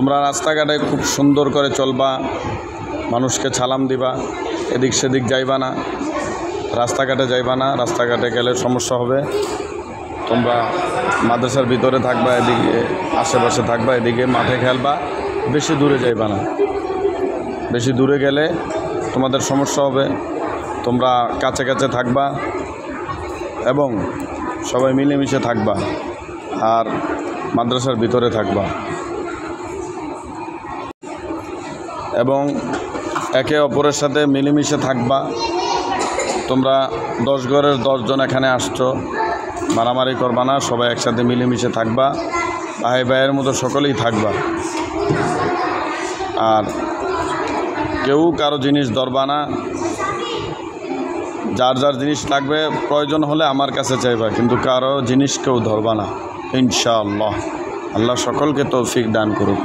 তোমরা রাস্তাঘাটে খুব সুন্দর করে চলবা, মানুষকে সালাম দিবা, এদিক সেদিক যাইবা না, রাস্তাঘাটে যাইবা না। রাস্তাঘাটে গেলে সমস্যা হবে। তোমরা মাদ্রাসার ভিতরে থাকবা, এদিকে আশেপাশে থাকবা, এদিকে মাঠে খেলবা, বেশি দূরে যাইবা না। বেশি দূরে গেলে তোমাদের সমস্যা হবে। তোমরা কাছে কাছে থাকবা এবং সবাই মিলেমিশে থাকবা আর মাদ্রাসার ভিতরে থাকবা এবং একে অপরের সাথে মিলেমিশে থাকবা। তোমরা 10 ঘরের 10 জন এখানে আসছো, মারামারি করবা না, সবাই একসাথে মিলেমিশে থাকবা, ভাই ভাইয়ের মতো সকলেই থাকবা। আর কেউ কারো জিনিস ধরবা না। যার যার জিনিস লাগবে প্রয়োজন হলে আমার কাছে চাইবা, কিন্তু কারো জিনিস কেউ ধরবা না ইনশাআল্লাহ। আল্লাহ সকলকে তৌফিক দান করুক।